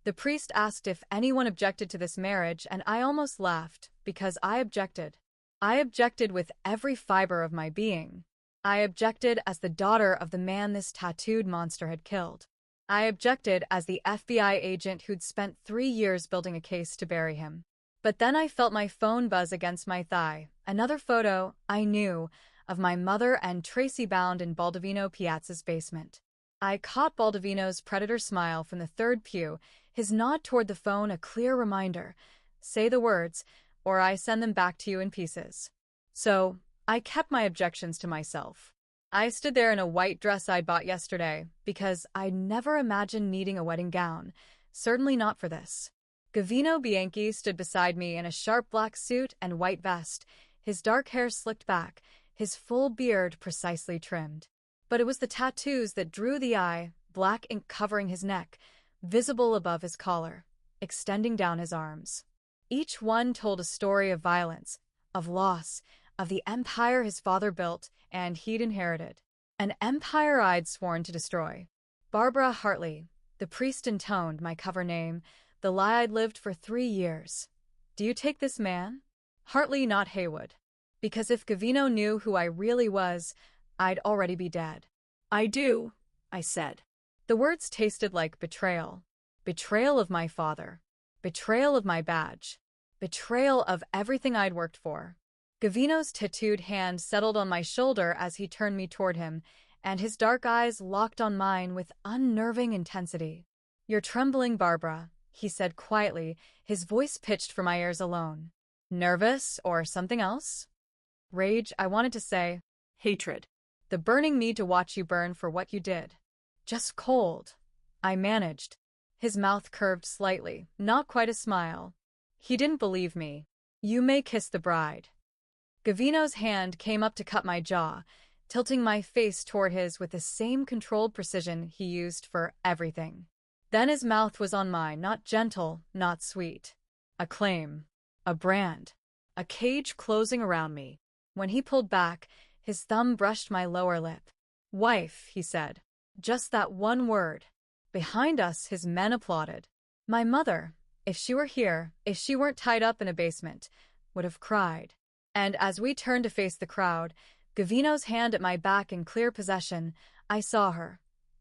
The priest asked if anyone objected to this marriage, and I almost laughed, because I objected. I objected with every fiber of my being. I objected as the daughter of the man this tattooed monster had killed. I objected as the FBI agent who'd spent 3 years building a case to bury him. But then I felt my phone buzz against my thigh. Another photo, I knew, of my mother and Tracy bound in Baldovino Piazza's basement. I caught Baldovino's predator smile from the third pew, his nod toward the phone a clear reminder. Say the words, or I send them back to you in pieces. So, I kept my objections to myself. I stood there in a white dress I'd bought yesterday, because I'd never imagined needing a wedding gown, certainly not for this. Gavino Bianchi stood beside me in a sharp black suit and white vest, his dark hair slicked back, his full beard precisely trimmed. But it was the tattoos that drew the eye, black ink covering his neck, visible above his collar, extending down his arms. Each one told a story of violence, of loss, of the empire his father built and he'd inherited. An empire I'd sworn to destroy. Barbara Hartley, the priest intoned my cover name, the lie I'd lived for 3 years. Do you take this man? Hartley, not Haywood. Because if Gavino knew who I really was, I'd already be dead. I do, I said. The words tasted like betrayal. Betrayal of my father. Betrayal of my badge. Betrayal of everything I'd worked for. Gavino's tattooed hand settled on my shoulder as he turned me toward him, and his dark eyes locked on mine with unnerving intensity. You're trembling, Barbara, he said quietly, his voice pitched for my ears alone. Nervous, or something else? Rage, I wanted to say. Hatred. The burning need to watch you burn for what you did. Just cold. I managed. His mouth curved slightly, not quite a smile. He didn't believe me. You may kiss the bride. Gavino's hand came up to cut my jaw, tilting my face toward his with the same controlled precision he used for everything. Then his mouth was on mine, not gentle, not sweet. A claim. A brand. A cage closing around me. When he pulled back, his thumb brushed my lower lip. Wife, he said. Just that one word. Behind us, his men applauded. My mother, if she were here, if she weren't tied up in a basement, would have cried. And as we turned to face the crowd, Gavino's hand at my back in clear possession, I saw her.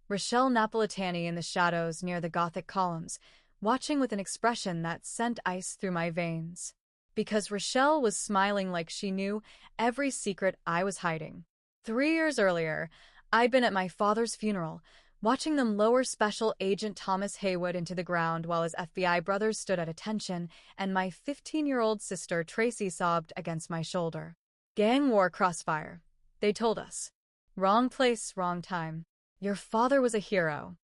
Rochelle Napolitani in the shadows near the Gothic columns, watching with an expression that sent ice through my veins. Because Rochelle was smiling like she knew every secret I was hiding. 3 years earlier, I'd been at my father's funeral, watching them lower Special Agent Thomas Haywood into the ground while his FBI brothers stood at attention, and my 15-year-old sister Tracy sobbed against my shoulder. Gang war crossfire, they told us. Wrong place, wrong time. Your father was a hero.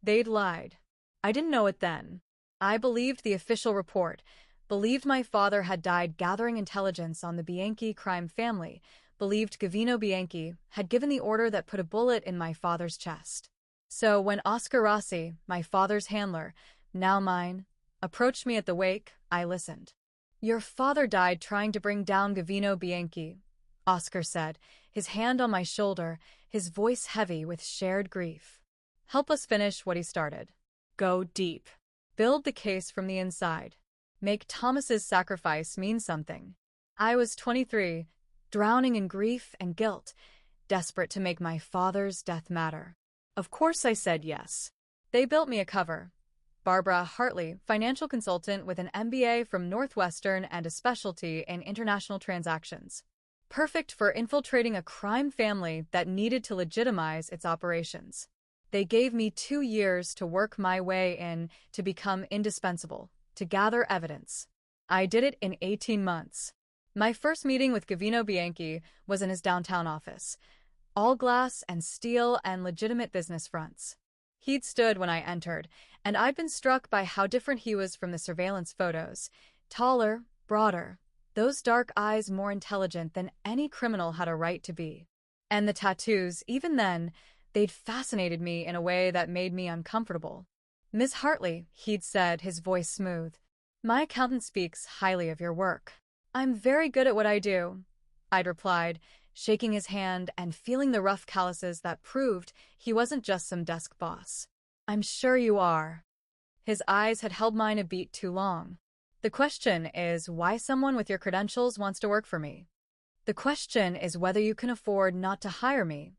They'd lied. I didn't know it then. I believed the official report, believed my father had died gathering intelligence on the Bianchi crime family, believed Gavino Bianchi had given the order that put a bullet in my father's chest. So when Oscar Rossi, my father's handler, now mine, approached me at the wake, I listened. Your father died trying to bring down Gavino Bianchi, Oscar said, his hand on my shoulder, his voice heavy with shared grief. Help us finish what he started. Go deep. Build the case from the inside. Make Thomas's sacrifice mean something. I was 23, drowning in grief and guilt, desperate to make my father's death matter. Of course I said yes. They built me a cover. Barbara Hartley, financial consultant with an MBA from Northwestern and a specialty in international transactions. Perfect for infiltrating a crime family that needed to legitimize its operations. They gave me 2 years to work my way in, to become indispensable, to gather evidence. I did it in 18 months. My first meeting with Gavino Bianchi was in his downtown office. All glass and steel and legitimate business fronts. He'd stood when I entered, and I'd been struck by how different he was from the surveillance photos. Taller, broader, those dark eyes more intelligent than any criminal had a right to be. And the tattoos, even then, they'd fascinated me in a way that made me uncomfortable. Miss Hartley, he'd said, his voice smooth. My accountant speaks highly of your work. I'm very good at what I do, I'd replied, shaking his hand and feeling the rough calluses that proved he wasn't just some desk boss. I'm sure you are. His eyes had held mine a beat too long. The question is why someone with your credentials wants to work for me. The question is whether you can afford not to hire me,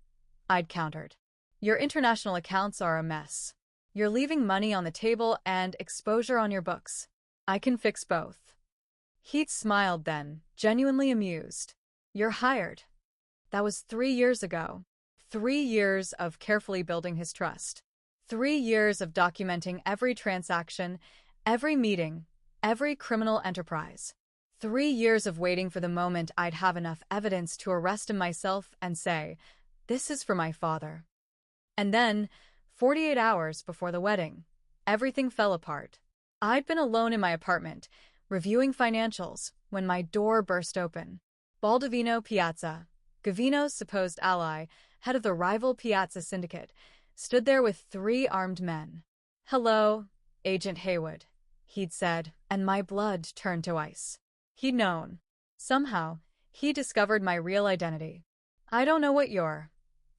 I'd countered. Your international accounts are a mess. You're leaving money on the table and exposure on your books. I can fix both. He'd smiled then, genuinely amused. You're hired. That was 3 years ago. 3 years of carefully building his trust. 3 years of documenting every transaction, every meeting, every criminal enterprise. 3 years of waiting for the moment I'd have enough evidence to arrest him myself and say, "This is for my father." And then, 48 hours before the wedding, everything fell apart. I'd been alone in my apartment, reviewing financials, when my door burst open. Baldovino Piazza, Gavino's supposed ally, head of the rival Piazza syndicate, stood there with 3 armed men. "Hello, Agent Haywood," he'd said, and my blood turned to ice. He'd known. Somehow, he discovered my real identity. "I don't know what you're,"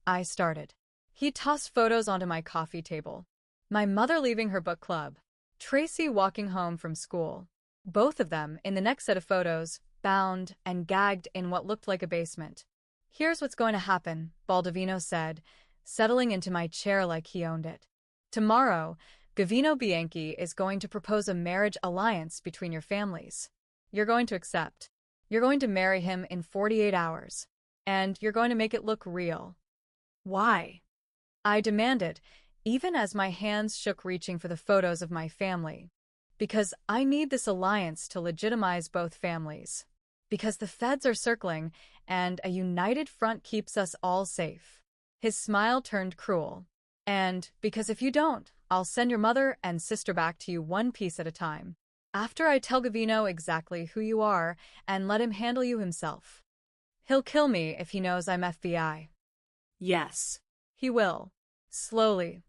I started. He tossed photos onto my coffee table. My mother leaving her book club. Tracy walking home from school. Both of them, in the next set of photos, bound and gagged in what looked like a basement. "Here's what's going to happen," Baldovino said, settling into my chair like he owned it. "Tomorrow, Gavino Bianchi is going to propose a marriage alliance between your families. You're going to accept. You're going to marry him in 48 hours. And you're going to make it look real." "Why?" I demanded, even as my hands shook reaching for the photos of my family. "Because I need this alliance to legitimize both families. Because the feds are circling, and a united front keeps us all safe." His smile turned cruel. "And because if you don't, I'll send your mother and sister back to you one piece at a time. After I tell Gavino exactly who you are and let him handle you himself. He'll kill me if he knows I'm FBI." "Yes." "He will. Slowly."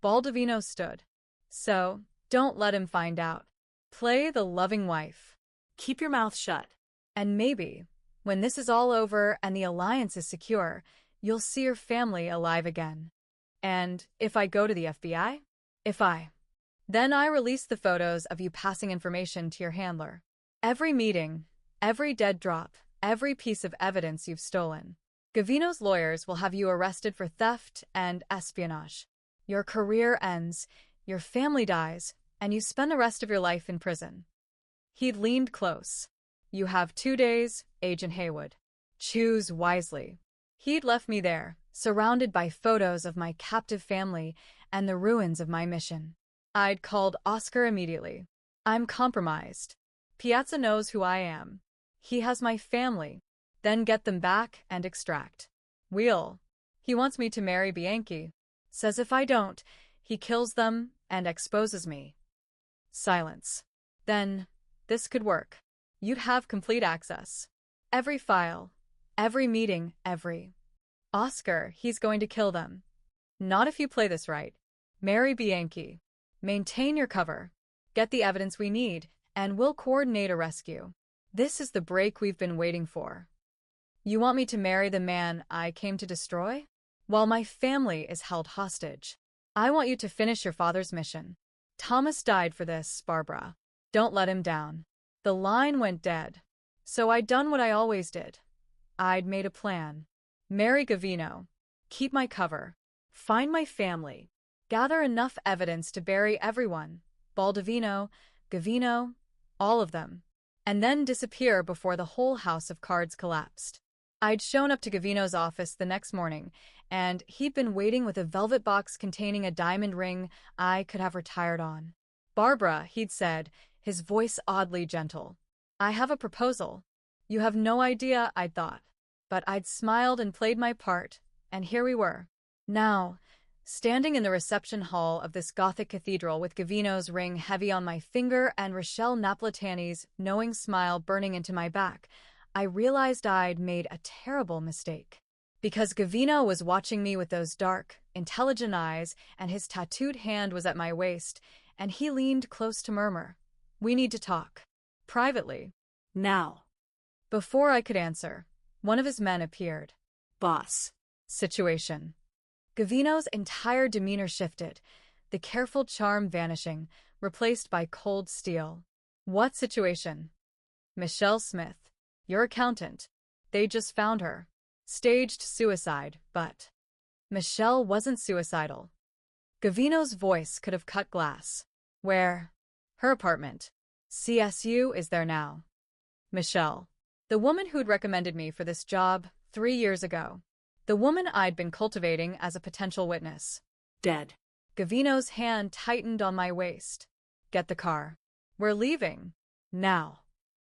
Baldovino stood. "So, don't let him find out. Play the loving wife. Keep your mouth shut. And maybe, when this is all over and the alliance is secure, you'll see your family alive again. And if I go to the FBI? Then I release the photos of you passing information to your handler. Every meeting, every dead drop, every piece of evidence you've stolen. Gavino's lawyers will have you arrested for theft and espionage. Your career ends, your family dies, and you spend the rest of your life in prison." He'd leaned close. "You have 2 days, Agent Haywood. Choose wisely." He'd left me there, surrounded by photos of my captive family and the ruins of my mission. I'd called Oscar immediately. "I'm compromised. Piazza knows who I am. He has my family. Then get them back and extract. He wants me to marry Bianchi. Says if I don't, he kills them and exposes me." Silence. "Then, this could work. You'd have complete access. Every file, every meeting, Oscar, he's going to kill them. Not if you play this right. Marry Bianchi. Maintain your cover. Get the evidence we need, and we'll coordinate a rescue. This is the break we've been waiting for. You want me to marry the man I came to destroy? While my family is held hostage. I want you to finish your father's mission. Thomas died for this, Barbara. Don't let him down." The line went dead. So I'd done what I always did. I'd made a plan. Marry Gavino. Keep my cover. Find my family. Gather enough evidence to bury everyone. Baldovino, Gavino, all of them. And then disappear before the whole house of cards collapsed. I'd shown up to Gavino's office the next morning, and he'd been waiting with a velvet box containing a diamond ring I could have retired on. "Barbara," he'd said, his voice oddly gentle. "I have a proposal." You have no idea, I'd thought. But I'd smiled and played my part, and here we were. Now, standing in the reception hall of this Gothic cathedral with Gavino's ring heavy on my finger and Rochelle Napolitani's knowing smile burning into my back, I realized I'd made a terrible mistake. Because Gavino was watching me with those dark, intelligent eyes, and his tattooed hand was at my waist, and he leaned close to murmur, "We need to talk. Privately. Now." Before I could answer, one of his men appeared. "Boss." Situation. Gavino's entire demeanor shifted, the careful charm vanishing, replaced by cold steel. What situation? Michelle Smith, your accountant. They just found her. Staged suicide, but Michelle wasn't suicidal. Gavino's voice could have cut glass. Where? Her apartment. CSU is there now. Michelle. The woman who'd recommended me for this job 3 years ago. The woman I'd been cultivating as a potential witness. Dead. Gavino's hand tightened on my waist. Get the car. We're leaving. Now.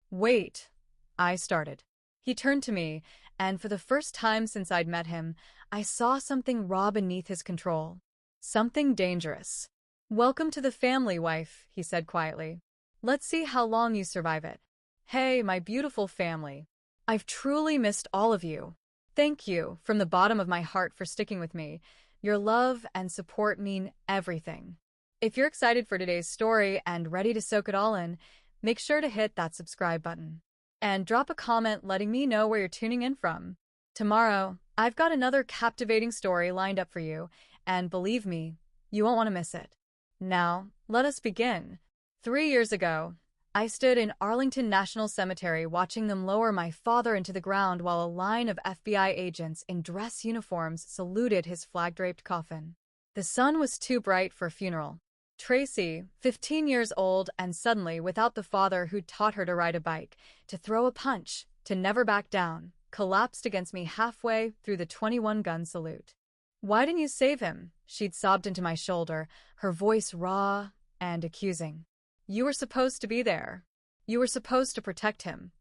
Wait. I started. He turned to me, and for the first time since I'd met him, I saw something raw beneath his control. Something dangerous. Welcome to the family, wife, he said quietly. Let's see how long you survive it. Hey, my beautiful family. I've truly missed all of you. Thank you, from the bottom of my heart, for sticking with me. Your love and support mean everything. If you're excited for today's story and ready to soak it all in, make sure to hit that subscribe button. And drop a comment letting me know where you're tuning in from. Tomorrow, I've got another captivating story lined up for you, and believe me, you won't want to miss it. Now, let us begin. 3 years ago, I stood in Arlington National Cemetery watching them lower my father into the ground while a line of FBI agents in dress uniforms saluted his flag-draped coffin. The sun was too bright for a funeral. Tracy, 15 years old and suddenly without the father who taught her to ride a bike, to throw a punch, to never back down, collapsed against me halfway through the 21-gun salute. Why didn't you save him? She'd sobbed into my shoulder, her voice raw and accusing. You were supposed to be there. You were supposed to protect him.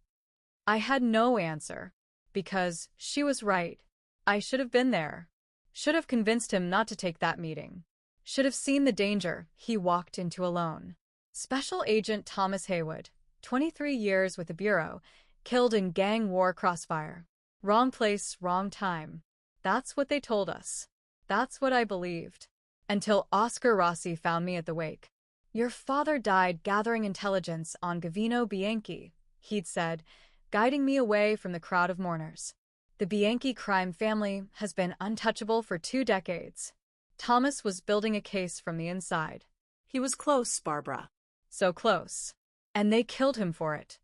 I had no answer. Because she was right. I should have been there. Should have convinced him not to take that meeting. Should have seen the danger he walked into alone. Special Agent Thomas Haywood, 23 years with the Bureau, killed in gang war crossfire. Wrong place, wrong time. That's what they told us. That's what I believed. Until Oscar Rossi found me at the wake. Your father died gathering intelligence on Gavino Bianchi, he'd said, guiding me away from the crowd of mourners. The Bianchi crime family has been untouchable for 2 decades. Thomas was building a case from the inside. He was close, Barbara. So close. And they killed him for it.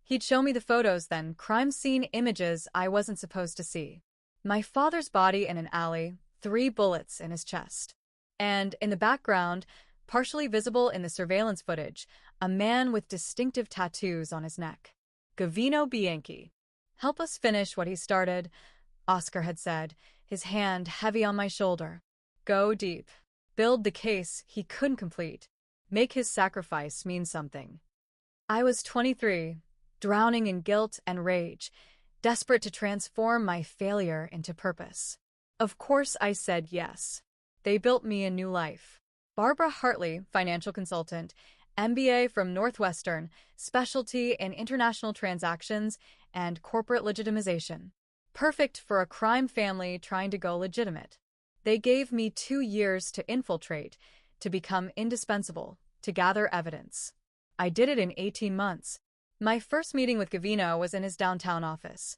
He'd show me the photos then, crime scene images I wasn't supposed to see. My father's body in an alley, 3 bullets in his chest. And in the background, partially visible in the surveillance footage, a man with distinctive tattoos on his neck. Gavino Bianchi. Help us finish what he started, Oscar had said, his hand heavy on my shoulder. Go deep. Build the case he couldn't complete. Make his sacrifice mean something. I was 23, drowning in guilt and rage, desperate to transform my failure into purpose. Of course I said yes. They built me a new life. Barbara Hartley, financial consultant, MBA from Northwestern, specialty in international transactions and corporate legitimization. Perfect for a crime family trying to go legitimate. They gave me 2 years to infiltrate, to become indispensable, to gather evidence. I did it in 18 months. My first meeting with Gavino was in his downtown office.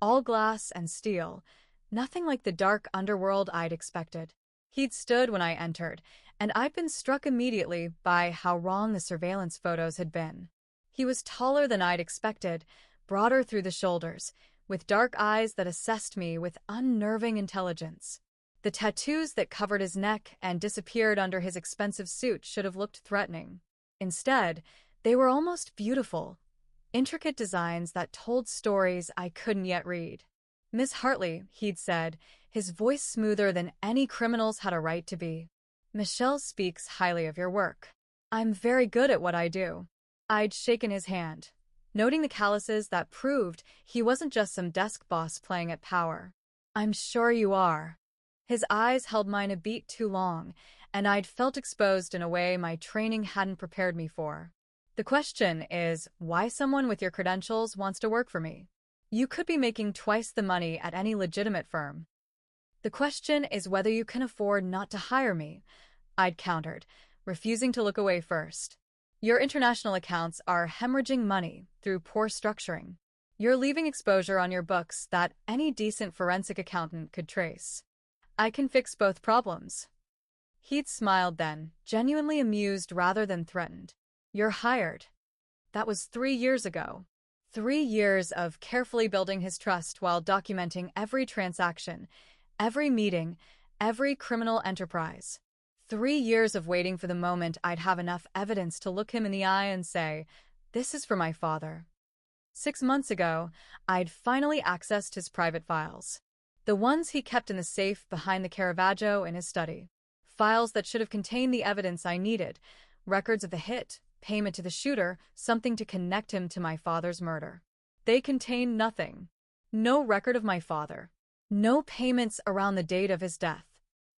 All glass and steel, nothing like the dark underworld I'd expected. He'd stood when I entered, and I'd been struck immediately by how wrong the surveillance photos had been. He was taller than I'd expected, broader through the shoulders, with dark eyes that assessed me with unnerving intelligence. The tattoos that covered his neck and disappeared under his expensive suit should have looked threatening. Instead, they were almost beautiful, intricate designs that told stories I couldn't yet read. Miss Hartley, he'd said, his voice smoother than any criminal's had a right to be. Michelle speaks highly of your work. I'm very good at what I do. I'd shaken his hand, noting the calluses that proved he wasn't just some desk boss playing at power. I'm sure you are. His eyes held mine a beat too long, and I'd felt exposed in a way my training hadn't prepared me for. The question is why someone with your credentials wants to work for me. You could be making twice the money at any legitimate firm. The question is whether you can afford not to hire me, I'd countered, refusing to look away first. Your international accounts are hemorrhaging money through poor structuring. You're leaving exposure on your books that any decent forensic accountant could trace. I can fix both problems. He'd smiled then, genuinely amused rather than threatened. You're hired. That was 3 years ago. 3 years of carefully building his trust while documenting every transaction, every meeting, every criminal enterprise. 3 years of waiting for the moment I'd have enough evidence to look him in the eye and say, "This is for my father." 6 months ago, I'd finally accessed his private files. The ones he kept in the safe behind the Caravaggio in his study. Files that should have contained the evidence I needed, records of the hit, payment to the shooter, something to connect him to my father's murder. They contained nothing. No record of my father. No payments around the date of his death.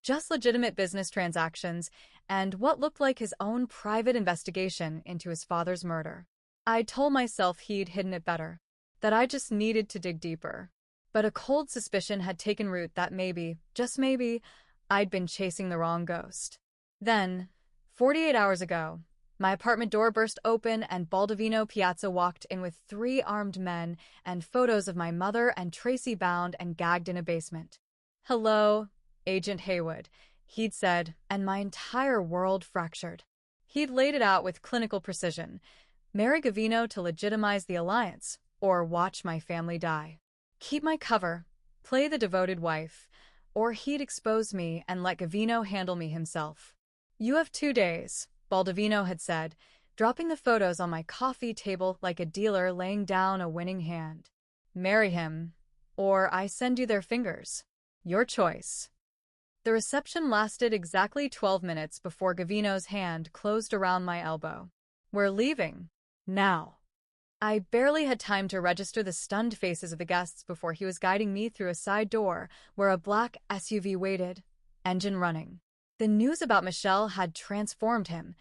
Just legitimate business transactions and what looked like his own private investigation into his father's murder. I told myself he'd hidden it better, that I just needed to dig deeper. But a cold suspicion had taken root that maybe, just maybe, I'd been chasing the wrong ghost. Then, 48 hours ago, my apartment door burst open and Baldovino Piazza walked in with 3 armed men and photos of my mother and Tracy bound and gagged in a basement. "Hello, Agent Haywood," he'd said, and my entire world fractured. He'd laid it out with clinical precision. Marry Gavino to legitimize the alliance, or watch my family die. Keep my cover, play the devoted wife, or he'd expose me and let Gavino handle me himself. "You have 2 days," Baldovino had said, dropping the photos on my coffee table like a dealer laying down a winning hand. "Marry him, or I send you their fingers. Your choice." The reception lasted exactly 12 minutes before Gavino's hand closed around my elbow. "We're leaving. Now." I barely had time to register the stunned faces of the guests before he was guiding me through a side door where a black SUV waited, engine running. The news about Michelle had transformed him.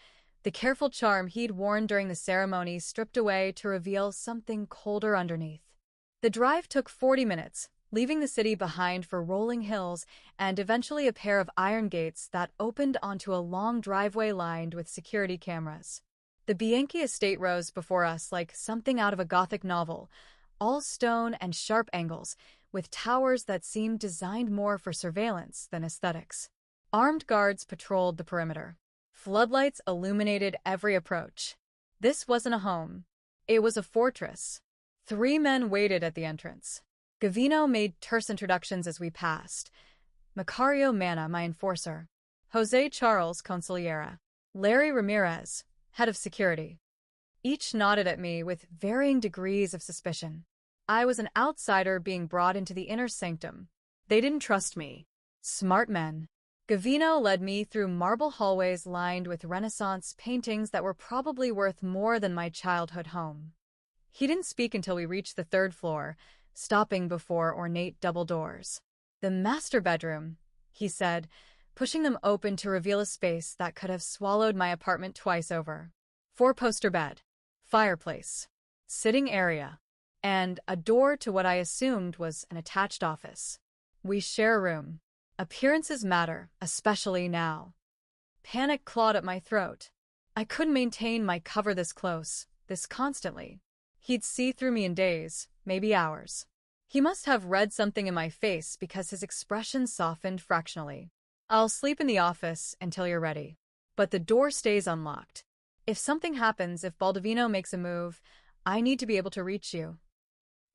The careful charm he'd worn during the ceremony stripped away to reveal something colder underneath. The drive took 40 minutes, leaving the city behind for rolling hills and eventually a pair of iron gates that opened onto a long driveway lined with security cameras. The Bianchi estate rose before us like something out of a Gothic novel, all stone and sharp angles, with towers that seemed designed more for surveillance than aesthetics. Armed guards patrolled the perimeter. Floodlights illuminated every approach. This wasn't a home. It was a fortress. 3 men waited at the entrance. Gavino made terse introductions as we passed. Macario Manna, my enforcer. Jose Charles, consigliera. Larry Ramirez, head of security. Each nodded at me with varying degrees of suspicion. I was an outsider being brought into the inner sanctum. They didn't trust me. Smart men. Gavino led me through marble hallways lined with Renaissance paintings that were probably worth more than my childhood home. He didn't speak until we reached the 3rd floor, stopping before ornate double doors. "The master bedroom," he said, pushing them open to reveal a space that could have swallowed my apartment twice over. 4-poster bed, fireplace, sitting area, and a door to what I assumed was an attached office. "We share a room. Appearances matter, especially now." Panic clawed at my throat. I couldn't maintain my cover this close, this constantly. He'd see through me in days, maybe hours. He must have read something in my face because his expression softened fractionally. "I'll sleep in the office until you're ready. But the door stays unlocked. If something happens, if Baldovino makes a move, I need to be able to reach you."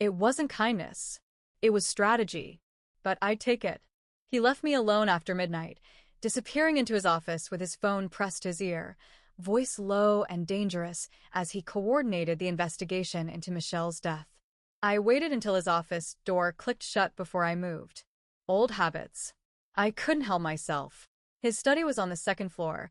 It wasn't kindness. It was strategy. But I'd take it. He left me alone after midnight, disappearing into his office with his phone pressed to his ear, voice low and dangerous as he coordinated the investigation into Michelle's death. I waited until his office door clicked shut before I moved. Old habits. I couldn't help myself. His study was on the 2nd floor.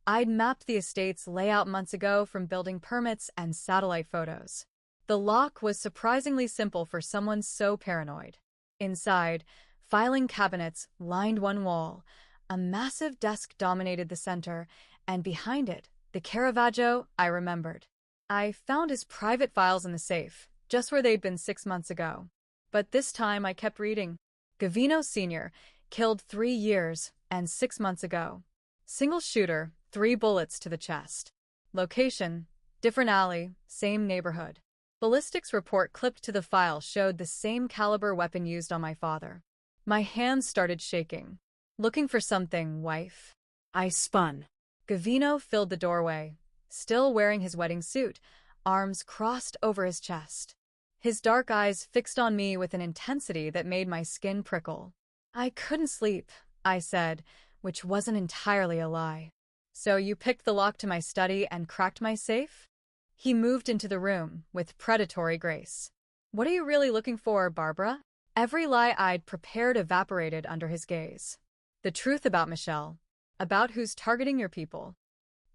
I'd mapped the estate's layout months ago from building permits and satellite photos. The lock was surprisingly simple for someone so paranoid. Inside, filing cabinets lined one wall. A massive desk dominated the center, and behind it, the Caravaggio I remembered. I found his private files in the safe, just where they'd been 6 months ago. But this time I kept reading. Gavino Sr., killed 3 years and 6 months ago. Single shooter, 3 bullets to the chest. Location, different alley, same neighborhood. Ballistics report clipped to the file showed the same caliber weapon used on my father. My hands started shaking. "Looking for something, wife?" I spun. Gavino filled the doorway, still wearing his wedding suit, arms crossed over his chest. His dark eyes fixed on me with an intensity that made my skin prickle. I couldn't sleep, I said, which wasn't entirely a lie. So you picked the lock to my study and cracked my safe? He moved into the room with predatory grace. What are you really looking for, Barbara? Every lie I'd prepared evaporated under his gaze. The truth about Michelle. About who's targeting your people.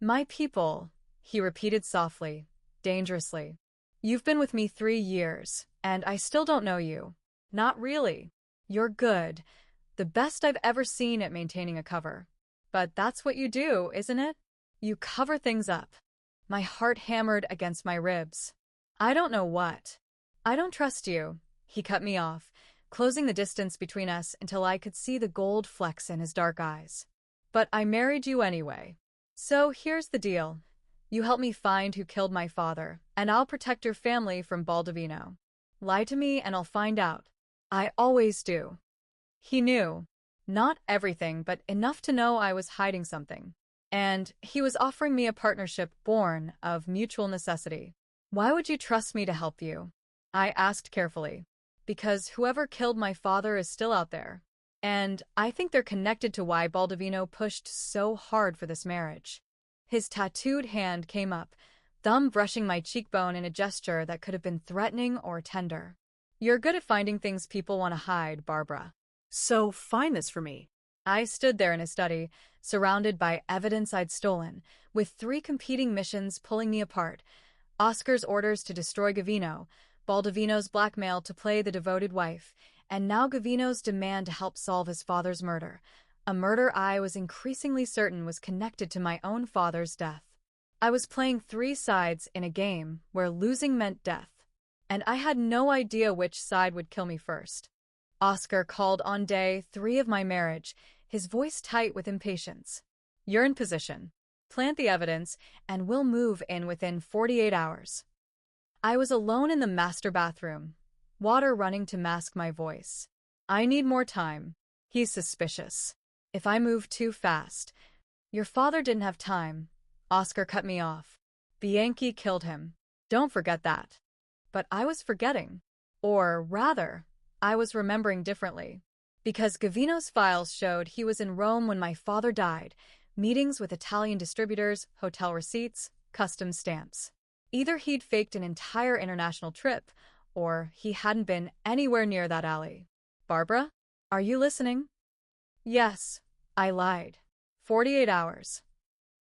My people, he repeated softly, dangerously. You've been with me 3 years, and I still don't know you. Not really. You're good. The best I've ever seen at maintaining a cover. But that's what you do, isn't it? You cover things up. My heart hammered against my ribs. I don't know what. I don't trust you. He cut me off, closing the distance between us until I could see the gold flecks in his dark eyes. But I married you anyway. So here's the deal. You help me find who killed my father, and I'll protect your family from Baldovino. Lie to me and I'll find out. I always do. He knew. Not everything, but enough to know I was hiding something. And he was offering me a partnership born of mutual necessity. Why would you trust me to help you? I asked carefully. Because whoever killed my father is still out there. And I think they're connected to why Baldovino pushed so hard for this marriage. His tattooed hand came up, thumb brushing my cheekbone in a gesture that could have been threatening or tender. You're good at finding things people want to hide, Barbara. So find this for me. I stood there in his study, surrounded by evidence I'd stolen, with 3 competing missions pulling me apart. Oscar's orders to destroy Gavino, Baldovino's blackmail to play the devoted wife, and now Gavino's demand to help solve his father's murder. A murder I was increasingly certain was connected to my own father's death. I was playing 3 sides in a game where losing meant death, and I had no idea which side would kill me first. Oscar called on day 3 of my marriage, his voice tight with impatience. You're in position. Plant the evidence, and we'll move in within 48 hours. I was alone in the master bathroom, water running to mask my voice. I need more time. He's suspicious. If I move too fast. Your father didn't have time. Oscar cut me off. Bianchi killed him. Don't forget that. But I was forgetting. Or rather, I was remembering differently. Because Gavino's files showed he was in Rome when my father died, meetings with Italian distributors, hotel receipts, customs stamps. Either he'd faked an entire international trip, or he hadn't been anywhere near that alley. Barbara, are you listening? Yes, I lied. 48 hours.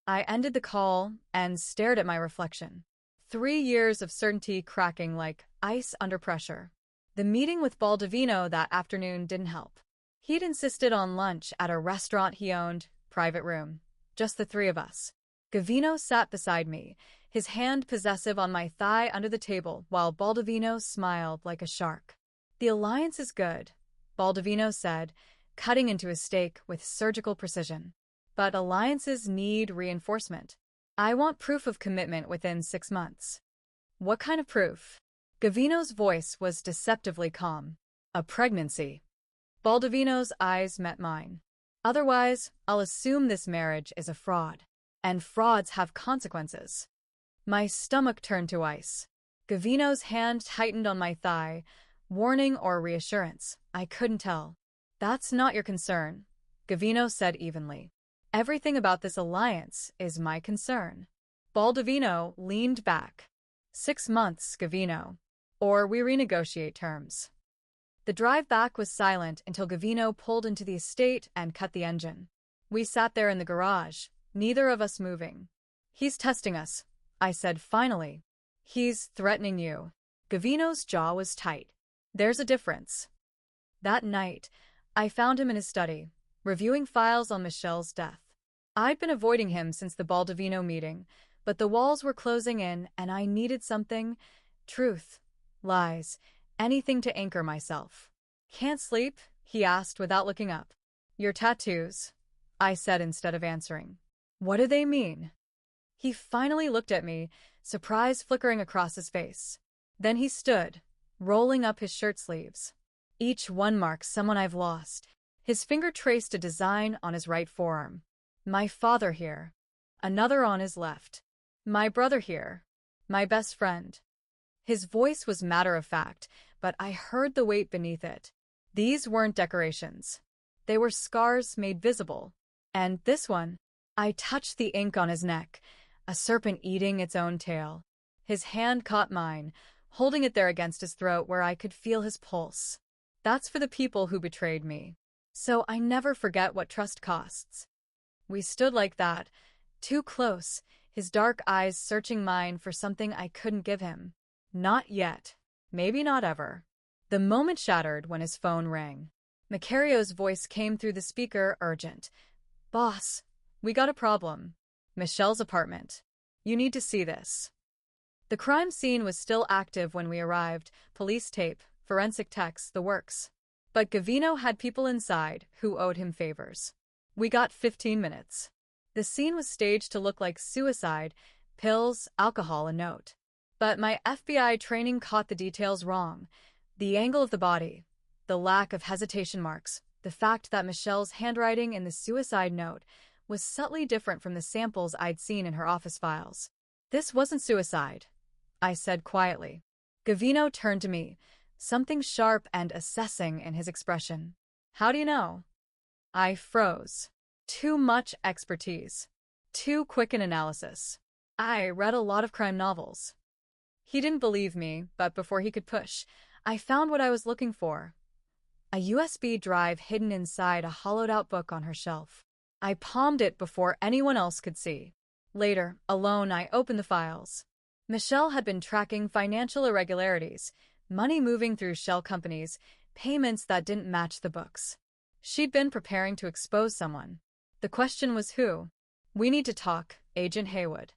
I ended the call and stared at my reflection. 3 years of certainty cracking like ice under pressure. The meeting with Baldovino that afternoon didn't help. He'd insisted on lunch at a restaurant he owned, private room. Just the 3 of us. Gavino sat beside me, his hand possessive on my thigh under the table, while Baldovino smiled like a shark. The alliance is good, Baldovino said, cutting into his steak with surgical precision. But alliances need reinforcement. I want proof of commitment within 6 months. What kind of proof? Gavino's voice was deceptively calm. A pregnancy. Baldovino's eyes met mine. Otherwise, I'll assume this marriage is a fraud. And frauds have consequences. My stomach turned to ice. Gavino's hand tightened on my thigh. Warning or reassurance, I couldn't tell. That's not your concern, Gavino said evenly. Everything about this alliance is my concern. Baldovino leaned back. 6 months, Gavino. Or we renegotiate terms. The drive back was silent until Gavino pulled into the estate and cut the engine. We sat there in the garage, neither of us moving. He's testing us, I said finally. He's threatening you. Gavino's jaw was tight. There's a difference. That night, I found him in his study, reviewing files on Michelle's death. I'd been avoiding him since the Baldovino meeting, but the walls were closing in and I needed something. Truth, lies, anything to anchor myself. Can't sleep? He asked without looking up. Your tattoos, I said instead of answering. What do they mean? He finally looked at me, surprise flickering across his face. Then he stood, rolling up his shirt sleeves. Each one marks someone I've lost. His finger traced a design on his right forearm. My father here. Another on his left. My brother here. My best friend. His voice was matter-of-fact, but I heard the weight beneath it. These weren't decorations. They were scars made visible. And this one, I touched the ink on his neck, a serpent eating its own tail. His hand caught mine, holding it there against his throat where I could feel his pulse. That's for the people who betrayed me. So I never forget what trust costs. We stood like that, too close, his dark eyes searching mine for something I couldn't give him. Not yet. Maybe not ever. The moment shattered when his phone rang. Macario's voice came through the speaker, urgent. Boss, we got a problem. Michelle's apartment. You need to see this. The crime scene was still active when we arrived, police tape, forensic techs, the works. But Gavino had people inside who owed him favors. We got 15 minutes. The scene was staged to look like suicide, pills, alcohol, a note. But my FBI training caught the details wrong. The angle of the body, the lack of hesitation marks, the fact that Michelle's handwriting in the suicide note was subtly different from the samples I'd seen in her office files. This wasn't suicide, I said quietly. Gavino turned to me, something sharp and assessing in his expression. How do you know? I froze. Too much expertise. Too quick an analysis. I read a lot of crime novels. He didn't believe me, but before he could push, I found what I was looking for. A USB drive hidden inside a hollowed-out book on her shelf. I palmed it before anyone else could see. Later, alone, I opened the files. Michelle had been tracking financial irregularities, money moving through shell companies, payments that didn't match the books. She'd been preparing to expose someone. The question was who? We need to talk, Agent Haywood.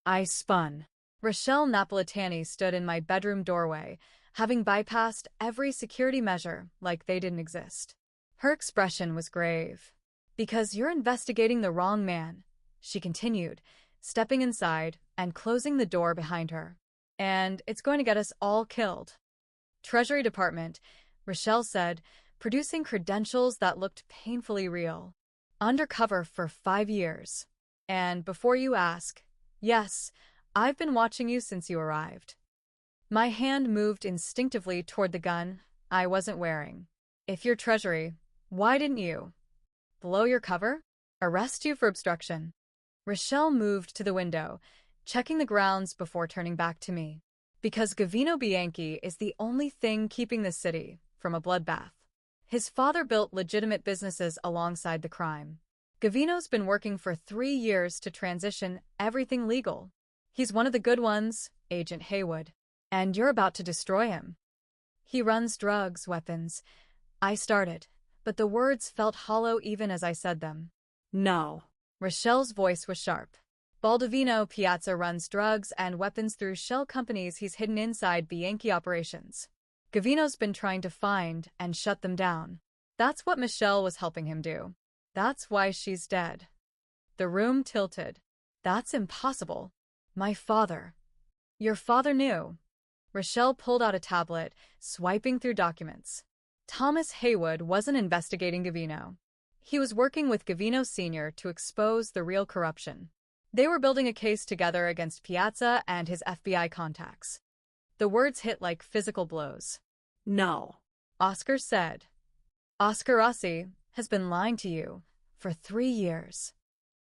I spun. Rochelle Napolitani stood in my bedroom doorway, having bypassed every security measure like they didn't exist. Her expression was grave. Because you're investigating the wrong man, she continued, stepping inside and closing the door behind her. And it's going to get us all killed. Treasury Department, Rochelle said, producing credentials that looked painfully real. Undercover for 5 years. And before you ask, yes, I've been watching you since you arrived. My hand moved instinctively toward the gun I wasn't wearing. If you're Treasury, why didn't you blow your cover? Arrest you for obstruction. Rochelle moved to the window, checking the grounds before turning back to me. Because Gavino Bianchi is the only thing keeping the city from a bloodbath. His father built legitimate businesses alongside the crime. Gavino's been working for 3 years to transition everything legal. He's one of the good ones, Agent Haywood. And you're about to destroy him. He runs drugs, weapons. I started, but the words felt hollow even as I said them. No. Rochelle's voice was sharp. Baldovino Piazza runs drugs and weapons through shell companies he's hidden inside Bianchi operations. Gavino's been trying to find and shut them down. That's what Michelle was helping him do. That's why she's dead. The room tilted. That's impossible. My father. Your father knew. Rochelle pulled out a tablet, swiping through documents. Thomas Haywood wasn't investigating Gavino. He was working with Gavino Sr. to expose the real corruption. They were building a case together against Piazza and his FBI contacts. The words hit like physical blows. No. Oscar said. Oscar Rossi has been lying to you for 3 years.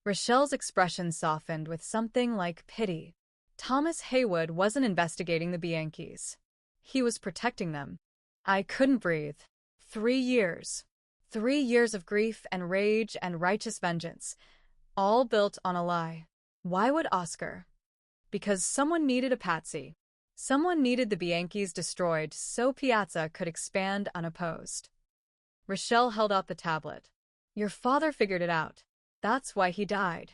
Rochelle's expression softened with something like pity. Thomas Haywood wasn't investigating the Bianchis. He was protecting them. I couldn't breathe. 3 years. 3 years of grief and rage and righteous vengeance, all built on a lie. Why would Oscar? Because someone needed a patsy. Someone needed the Bianchis destroyed so Piazza could expand unopposed. Rochelle held out the tablet. Your father figured it out. That's why he died.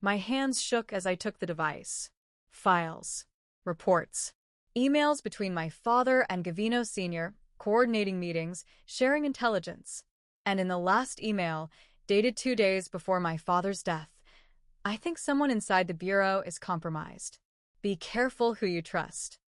My hands shook as I took the device. Files. Reports. Emails between my father and Gavino Sr., coordinating meetings, sharing intelligence. And in the last email, dated 2 days before my father's death, I think someone inside the bureau is compromised. Be careful who you trust.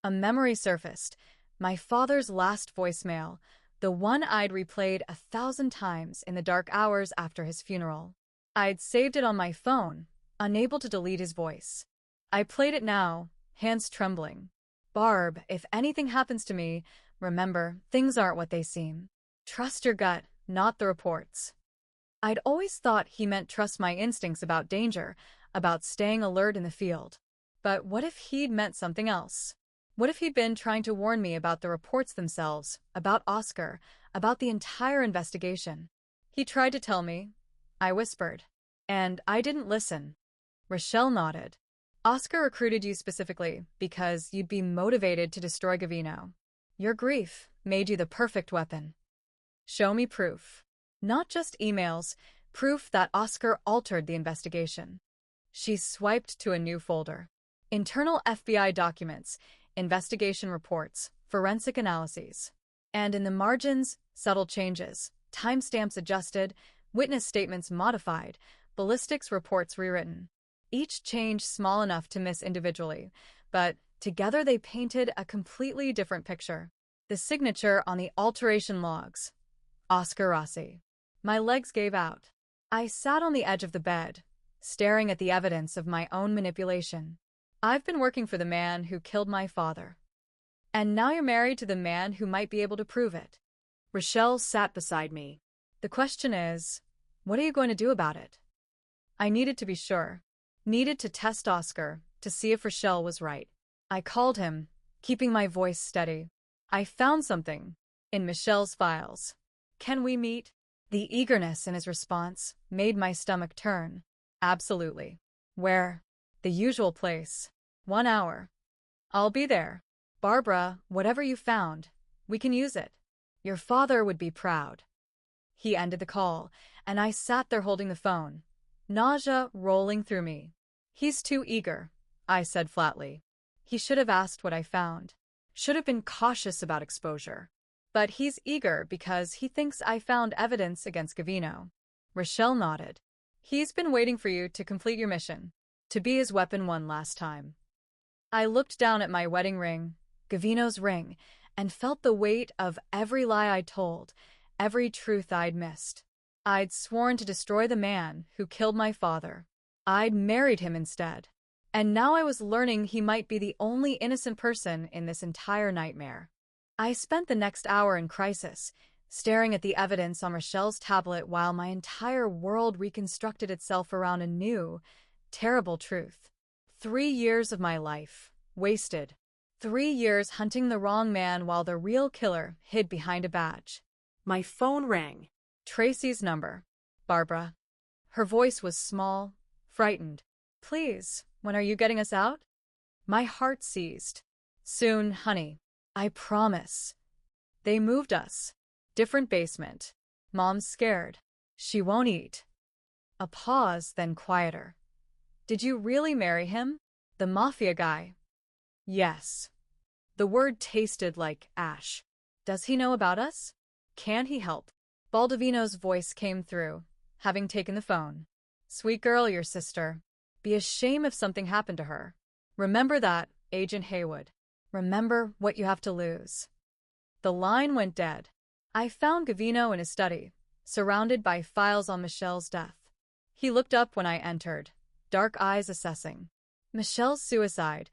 A memory surfaced. My father's last voicemail, the one I'd replayed 1,000 times in the dark hours after his funeral. I'd saved it on my phone, unable to delete his voice. I played it now, hands trembling. Barb, if anything happens to me, remember, things aren't what they seem. Trust your gut, not the reports. I'd always thought he meant trust my instincts about danger, about staying alert in the field. But what if he'd meant something else? What if he'd been trying to warn me about the reports themselves, about Oscar, about the entire investigation? He tried to tell me. I whispered. And I didn't listen. Rochelle nodded. Oscar recruited you specifically because you'd be motivated to destroy Gavino. Your grief made you the perfect weapon. Show me proof. Not just emails, proof that Oscar altered the investigation. She swiped to a new folder. Internal FBI documents, investigation reports, forensic analyses. And in the margins, subtle changes, timestamps adjusted, witness statements modified, ballistics reports rewritten. Each change small enough to miss individually, but together they painted a completely different picture. The signature on the alteration logs. Oscar Rossi. My legs gave out. I sat on the edge of the bed, staring at the evidence of my own manipulation. I've been working for the man who killed my father. And now you're married to the man who might be able to prove it. Rochelle sat beside me. The question is, what are you going to do about it? I needed to be sure. Needed to test Oscar to see if Rochelle was right. I called him, keeping my voice steady. I found something in Michelle's files. Can we meet? The eagerness in his response made my stomach turn. Absolutely. Where? The usual place. 1 hour. I'll be there. Barbara, whatever you found, we can use it. Your father would be proud. He ended the call, and I sat there holding the phone, nausea rolling through me. He's too eager, I said flatly. He should have asked what I found. Should have been cautious about exposure. But he's eager because he thinks I found evidence against Gavino. Rochelle nodded. He's been waiting for you to complete your mission, to be his weapon one last time. I looked down at my wedding ring, Gavino's ring, and felt the weight of every lie I'd told, every truth I'd missed. I'd sworn to destroy the man who killed my father. I'd married him instead. And now I was learning he might be the only innocent person in this entire nightmare. I spent the next hour in crisis, staring at the evidence on Rochelle's tablet while my entire world reconstructed itself around a new, terrible truth. 3 years of my life, wasted. 3 years hunting the wrong man while the real killer hid behind a badge. My phone rang. Tracy's number. Barbara. Her voice was small, frightened. Please, when are you getting us out? My heart seized. Soon, honey. I promise. They moved us. Different basement. Mom's scared. She won't eat. A pause, then quieter. Did you really marry him? The Mafia guy? Yes. The word tasted like ash. Does he know about us? Can he help? Baldovino's voice came through, having taken the phone. Sweet girl, your sister. Be ashamed if something happened to her. Remember that, Agent Haywood. Remember what you have to lose. The line went dead. I found Gavino in his study, surrounded by files on Michelle's death. He looked up when I entered, dark eyes assessing. Michelle's suicide,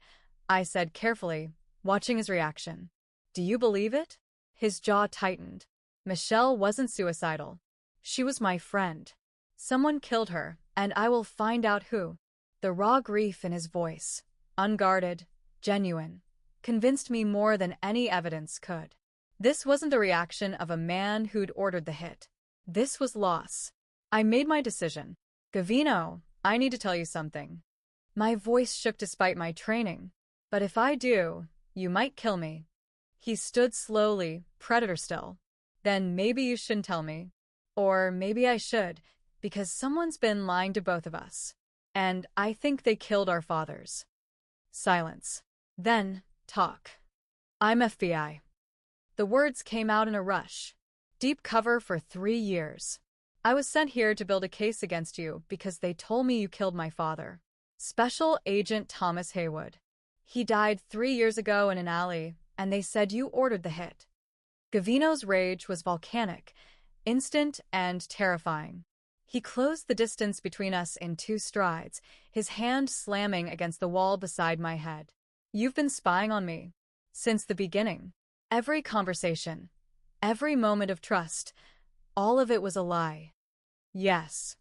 I said carefully, watching his reaction. Do you believe it? His jaw tightened. Michelle wasn't suicidal. She was my friend. Someone killed her, and I will find out who. The raw grief in his voice, unguarded, genuine, convinced me more than any evidence could. This wasn't the reaction of a man who'd ordered the hit. This was loss. I made my decision. Gavino, I need to tell you something. My voice shook despite my training. But if I do, you might kill me. He stood slowly, predator still. Then maybe you shouldn't tell me. Or maybe I should, because someone's been lying to both of us. And I think they killed our fathers. Silence. Then, talk. I'm FBI. The words came out in a rush. Deep cover for 3 years. I was sent here to build a case against you because they told me you killed my father. Special Agent Thomas Haywood. He died 3 years ago in an alley, and they said you ordered the hit. Gavino's rage was volcanic, instant and terrifying. He closed the distance between us in 2 strides, his hand slamming against the wall beside my head. You've been spying on me. Since the beginning. Every conversation. Every moment of trust. All of it was a lie. Yes.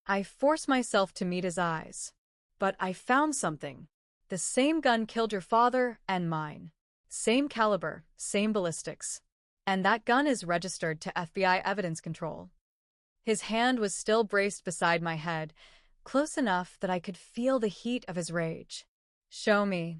I forced myself to meet his eyes. But I found something. The same gun killed your father and mine. Same caliber, same ballistics. And that gun is registered to FBI evidence control. His hand was still braced beside my head, close enough that I could feel the heat of his rage. Show me.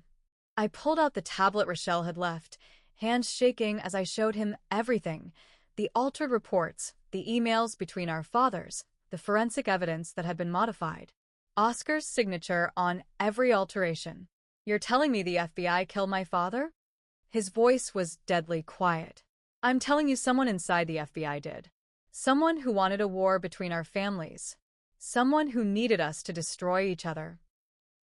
I pulled out the tablet Rochelle had left, hands shaking as I showed him everything. The altered reports, the emails between our fathers, the forensic evidence that had been modified. Oscar's signature on every alteration. You're telling me the FBI killed my father? His voice was deadly quiet. I'm telling you someone inside the FBI did. Someone who wanted a war between our families. Someone who needed us to destroy each other.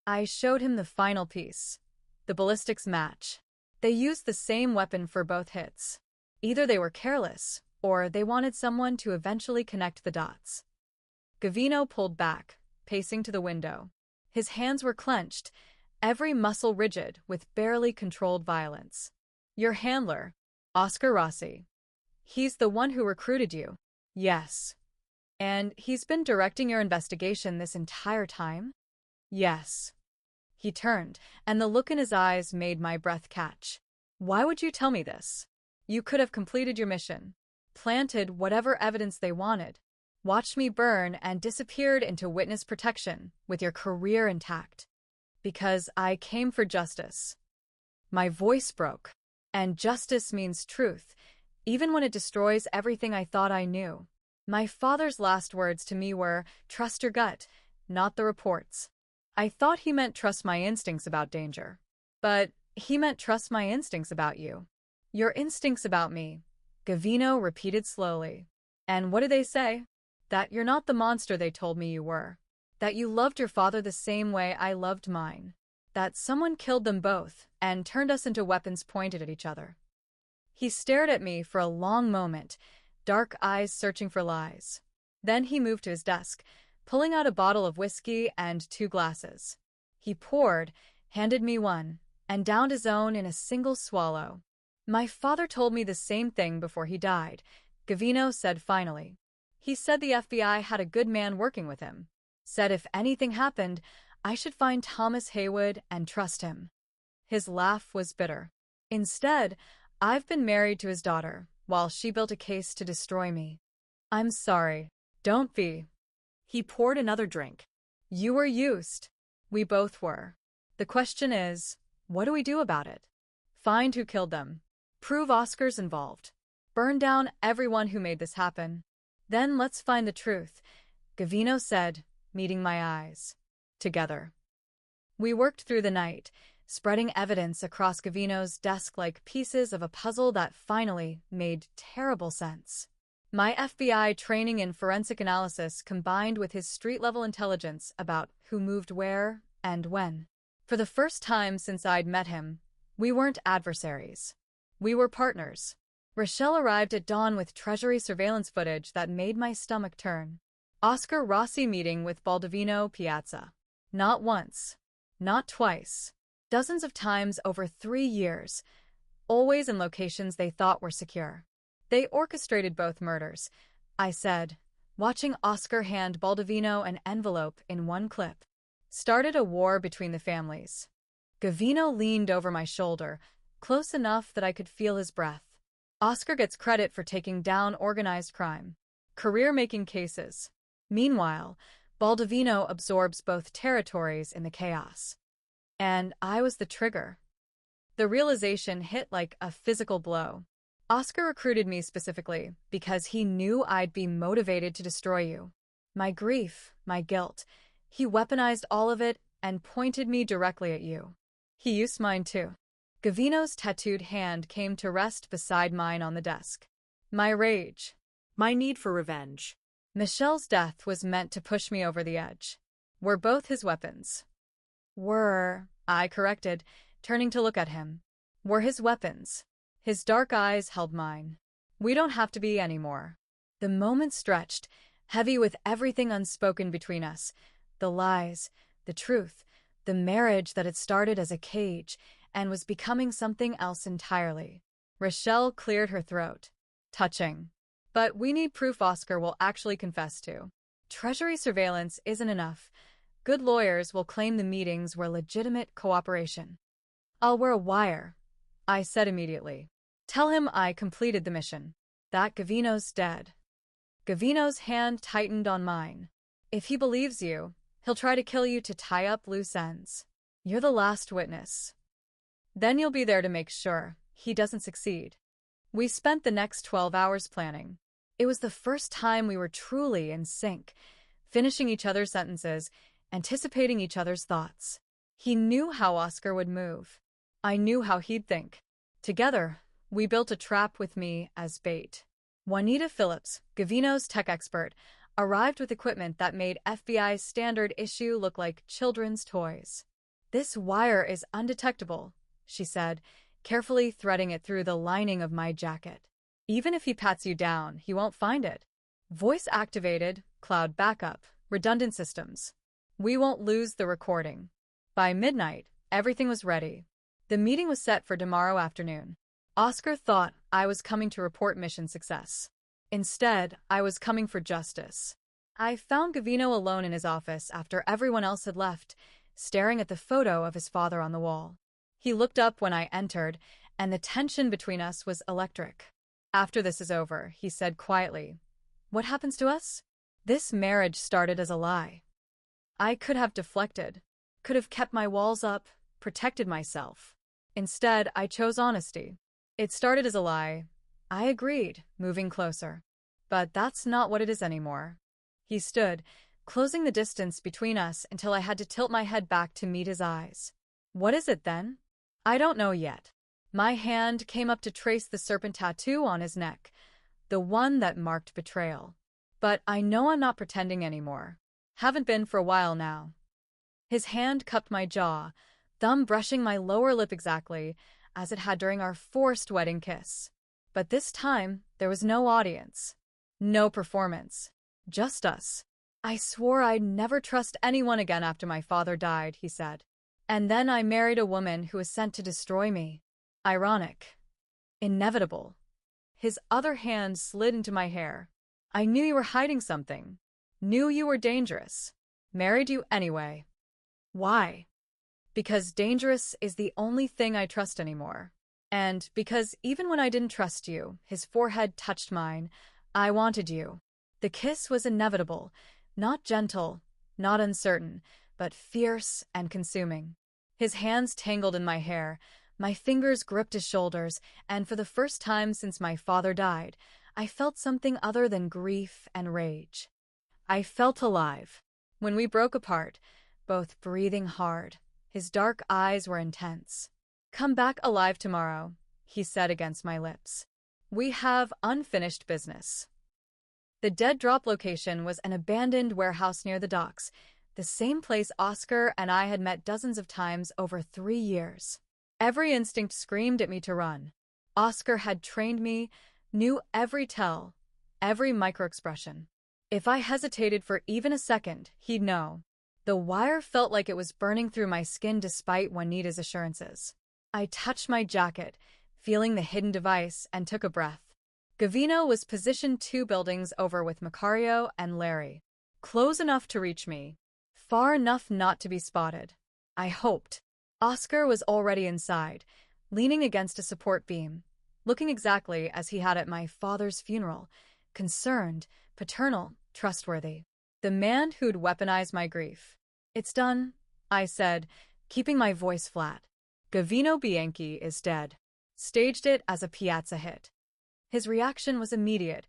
I showed him the final piece. The ballistics match. They used the same weapon for both hits. Either they were careless, or they wanted someone to eventually connect the dots. Gavino pulled back, pacing to the window. His hands were clenched, every muscle rigid with barely controlled violence. Your handler, Oscar Rossi. He's the one who recruited you. Yes. And he's been directing your investigation this entire time? Yes. He turned, and the look in his eyes made my breath catch. Why would you tell me this? You could have completed your mission, planted whatever evidence they wanted, watched me burn and disappeared into witness protection with your career intact. Because I came for justice. My voice broke. And justice means truth, even when it destroys everything I thought I knew. My father's last words to me were, trust your gut, not the reports. I thought he meant trust my instincts about danger. But he meant trust my instincts about you. Your instincts about me, Gavino repeated slowly. And what did they say? That you're not the monster they told me you were. That you loved your father the same way I loved mine. That someone killed them both and turned us into weapons pointed at each other. He stared at me for a long moment, dark eyes searching for lies. Then he moved to his desk, pulling out a bottle of whiskey and 2 glasses. He poured, handed me one, and downed his own in a single swallow. My father told me the same thing before he died, Gavino said finally. He said the FBI had a good man working with him. Said if anything happened, I should find Thomas Haywood and trust him. His laugh was bitter. Instead, I've been married to his daughter, while she built a case to destroy me. I'm sorry. Don't be. He poured another drink. You were used. We both were. The question is, what do we do about it? Find who killed them. Prove Oscar's involved. Burn down everyone who made this happen. Then let's find the truth, Gavino said, meeting my eyes. Together. We worked through the night, spreading evidence across Gavino's desk like pieces of a puzzle that finally made terrible sense. My FBI training in forensic analysis combined with his street-level intelligence about who moved where and when. For the first time since I'd met him, we weren't adversaries. We were partners. Rochelle arrived at dawn with Treasury surveillance footage that made my stomach turn. Oscar Rossi meeting with Baldovino Piazza. Not once. Not twice. Dozens of times over 3 years. Always in locations they thought were secure. They orchestrated both murders, I said, watching Oscar hand Baldovino an envelope in one clip. Started a war between the families. Gavino leaned over my shoulder, close enough that I could feel his breath. Oscar gets credit for taking down organized crime. Career-making cases. Meanwhile, Baldovino absorbs both territories in the chaos. And I was the trigger. The realization hit like a physical blow. Oscar recruited me specifically because he knew I'd be motivated to destroy you. My grief, my guilt, he weaponized all of it and pointed me directly at you. He used mine too. Gavino's tattooed hand came to rest beside mine on the desk. My rage. My need for revenge. Michelle's death was meant to push me over the edge. Were both his weapons. I corrected, turning to look at him. Were his weapons. His dark eyes held mine. We don't have to be anymore. The moment stretched, heavy with everything unspoken between us. The lies, the truth, the marriage that had started as a cage and was becoming something else entirely. Rochelle cleared her throat. Touching. But we need proof Oscar will actually confess to. Treasury surveillance isn't enough. Good lawyers will claim the meetings were legitimate cooperation. I'll wear a wire, I said immediately. Tell him I completed the mission. That Gavino's dead. Gavino's hand tightened on mine. If he believes you, he'll try to kill you to tie up loose ends. You're the last witness. Then you'll be there to make sure he doesn't succeed. We spent the next 12 hours planning. It was the first time we were truly in sync, finishing each other's sentences, anticipating each other's thoughts. He knew how Oscar would move. I knew how he'd think. Together, we built a trap with me as bait. Juanita Phillips, Gavino's tech expert, arrived with equipment that made FBI's standard issue look like children's toys. This wire is undetectable, she said, carefully threading it through the lining of my jacket. Even if he pats you down, he won't find it. Voice-activated, cloud backup, redundant systems. We won't lose the recording. By midnight, everything was ready. The meeting was set for tomorrow afternoon. Oscar thought I was coming to report mission success. Instead, I was coming for justice. I found Gavino alone in his office after everyone else had left, staring at the photo of his father on the wall. He looked up when I entered, and the tension between us was electric. After this is over, he said quietly, what happens to us? This marriage started as a lie. I could have deflected, could have kept my walls up, protected myself. Instead, I chose honesty. It started as a lie. I agreed, moving closer. But that's not what it is anymore. He stood, closing the distance between us until I had to tilt my head back to meet his eyes. What is it then? I don't know yet. My hand came up to trace the serpent tattoo on his neck, the one that marked betrayal. But I know I'm not pretending anymore. Haven't been for a while now. His hand cupped my jaw, thumb brushing my lower lip exactly as it had during our forced wedding kiss. But this time, there was no audience. No performance. Just us. I swore I'd never trust anyone again after my father died, he said. And then I married a woman who was sent to destroy me. Ironic. Inevitable. His other hand slid into my hair. I knew you were hiding something. Knew you were dangerous. Married you anyway. Why? Because dangerous is the only thing I trust anymore. And because even when I didn't trust you, his forehead touched mine, I wanted you. The kiss was inevitable, not gentle, not uncertain, but fierce and consuming. His hands tangled in my hair, my fingers gripped his shoulders, and for the first time since my father died, I felt something other than grief and rage. I felt alive. When we broke apart, both breathing hard, his dark eyes were intense. Come back alive tomorrow, he said against my lips. We have unfinished business. The dead drop location was an abandoned warehouse near the docks, the same place Oscar and I had met dozens of times over 3 years. Every instinct screamed at me to run. Oscar had trained me, knew every tell, every microexpression. If I hesitated for even a second, he'd know. The wire felt like it was burning through my skin despite Juanita's assurances. I touched my jacket, feeling the hidden device, and took a breath. Gavino was positioned 2 buildings over with Macario and Larry. Close enough to reach me. Far enough not to be spotted. I hoped. Oscar was already inside, leaning against a support beam, looking exactly as he had at my father's funeral, concerned, paternal, trustworthy. The man who'd weaponized my grief. It's done, I said, keeping my voice flat. Gavino Bianchi is dead. Staged it as a piazza hit. His reaction was immediate,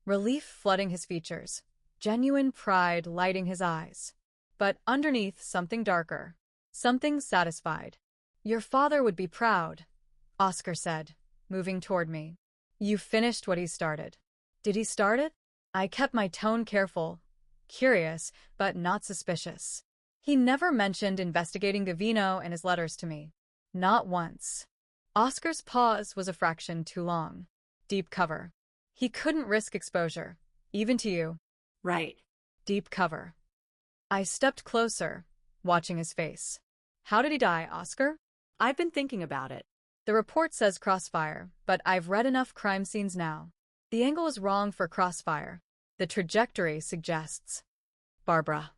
relief flooding his features, genuine pride lighting his eyes. But underneath something darker, something satisfied. Your father would be proud, Oscar said, moving toward me. You finished what he started. Did he start it? I kept my tone careful, curious, but not suspicious. He never mentioned investigating Gavino in his letters to me. Not once. Oscar's pause was a fraction too long. Deep cover. He couldn't risk exposure, even to you. Right. Deep cover. I stepped closer, watching his face. How did he die, Oscar? I've been thinking about it. The report says crossfire, but I've read enough crime scenes now. The angle is wrong for crossfire. The trajectory suggests. Barbara.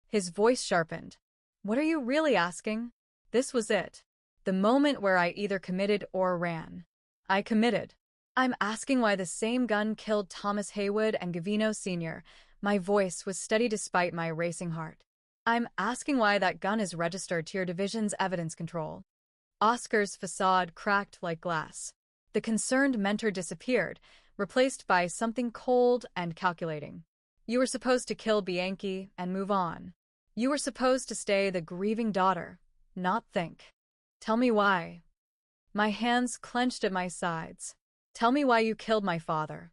His voice sharpened. What are you really asking? This was it. The moment where I either committed or ran. I committed. I'm asking why the same gun killed Thomas Haywood and Gavino Sr. My voice was steady despite my racing heart. I'm asking why that gun is registered to your division's evidence control. Oscar's facade cracked like glass. The concerned mentor disappeared, replaced by something cold and calculating. You were supposed to kill Bianchi and move on. You were supposed to stay the grieving daughter, not think. Tell me why. My hands clenched at my sides. Tell me why you killed my father.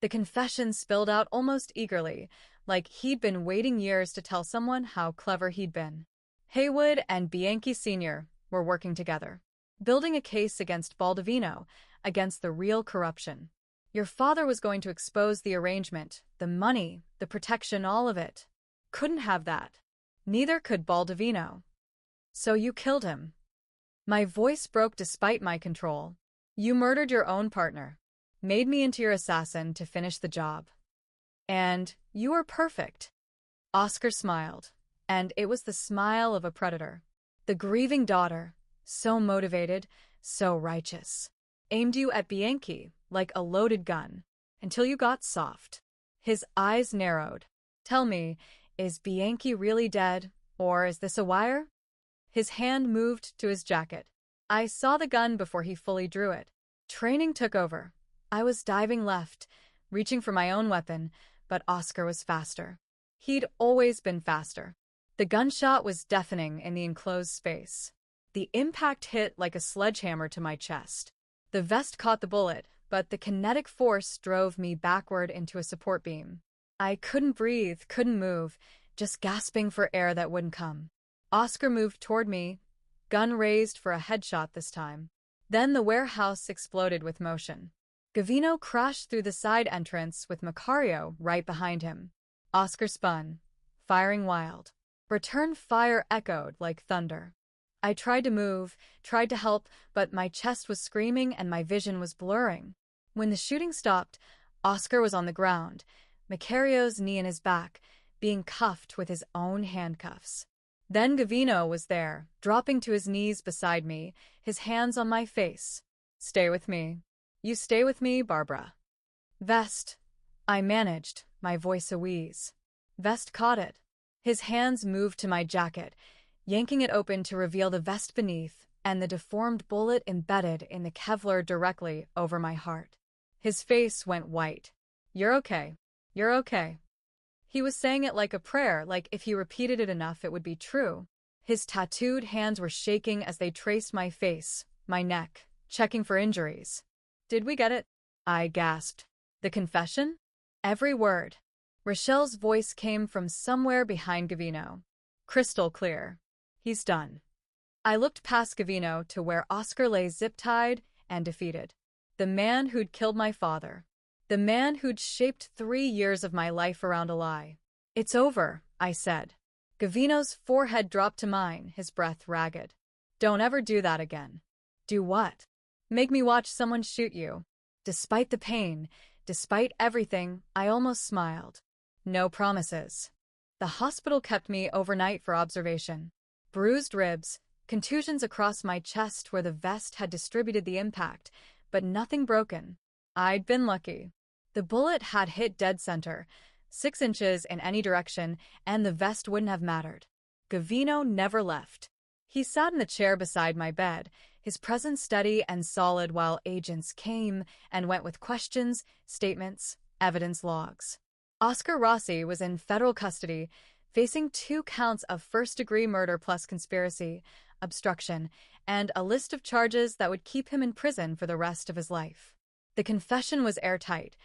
The confession spilled out almost eagerly, like he'd been waiting years to tell someone how clever he'd been. Haywood and Bianchi Sr. were working together, building a case against Baldovino, against the real corruption. Your father was going to expose the arrangement, the money, the protection, all of it. Couldn't have that. Neither could Baldovino. So you killed him. My voice broke despite my control. You murdered your own partner, made me into your assassin to finish the job. And you were perfect. Oscar smiled, and it was the smile of a predator. The grieving daughter, so motivated, so righteous, aimed you at Bianchi like a loaded gun, until you got soft. His eyes narrowed. Tell me, is Bianchi really dead, or is this a wire? His hand moved to his jacket. I saw the gun before he fully drew it. Training took over. I was diving left, reaching for my own weapon, but Oscar was faster. He'd always been faster. The gunshot was deafening in the enclosed space. The impact hit like a sledgehammer to my chest. The vest caught the bullet, but the kinetic force drove me backward into a support beam. I couldn't breathe, couldn't move, just gasping for air that wouldn't come. Oscar moved toward me, gun raised for a headshot this time. Then the warehouse exploded with motion. Gavino crashed through the side entrance with Macario right behind him. Oscar spun, firing wild. Return fire echoed like thunder. I tried to move, tried to help, but my chest was screaming and my vision was blurring. When the shooting stopped, Oscar was on the ground, Macario's knee in his back, being cuffed with his own handcuffs. Then Gavino was there, dropping to his knees beside me, his hands on my face. Stay with me. You stay with me, Barbara. Vest. I managed, my voice a wheeze. Vest caught it. His hands moved to my jacket, yanking it open to reveal the vest beneath and the deformed bullet embedded in the Kevlar directly over my heart. His face went white. You're okay. You're okay. He was saying it like a prayer, like if he repeated it enough it would be true. His tattooed hands were shaking as they traced my face, my neck, checking for injuries. Did we get it? I gasped. The confession? Every word. Rochelle's voice came from somewhere behind Gavino. Crystal clear. He's done. I looked past Gavino to where Oscar lay zip-tied and defeated. The man who'd killed my father. The man who'd shaped 3 years of my life around a lie. It's over, I said. Gavino's forehead dropped to mine, his breath ragged. Don't ever do that again. Do what? Make me watch someone shoot you. Despite the pain, despite everything, I almost smiled. No promises. The hospital kept me overnight for observation. Bruised ribs, contusions across my chest where the vest had distributed the impact, but nothing broken. I'd been lucky. The bullet had hit dead center, 6 inches in any direction, and the vest wouldn't have mattered. Gavino never left. He sat in the chair beside my bed, his presence steady and solid while agents came and went with questions, statements, evidence logs. Oscar Rossi was in federal custody, facing 2 counts of first-degree murder plus conspiracy, obstruction, and a list of charges that would keep him in prison for the rest of his life. The confession was airtight.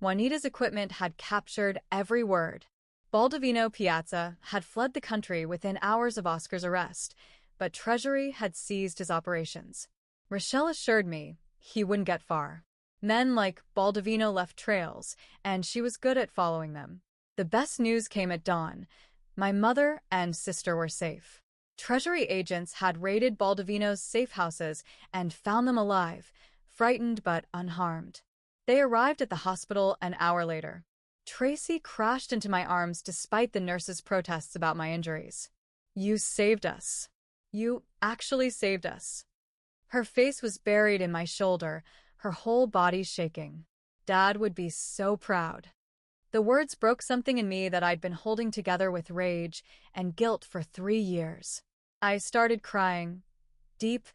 Juanita's equipment had captured every word. Baldovino Piazza had fled the country within hours of Oscar's arrest, but Treasury had seized his operations. Rochelle assured me he wouldn't get far. Men like Baldovino left trails, and she was good at following them. The best news came at dawn. My mother and sister were safe. Treasury agents had raided Baldovino's safe houses and found them alive, frightened but unharmed. They arrived at the hospital an hour later. Tracy crashed into my arms despite the nurses' protests about my injuries. "You saved us. You actually saved us." Her face was buried in my shoulder, her whole body shaking. "Dad would be so proud." The words broke something in me that I'd been holding together with rage and guilt for 3 years. I started crying, deep,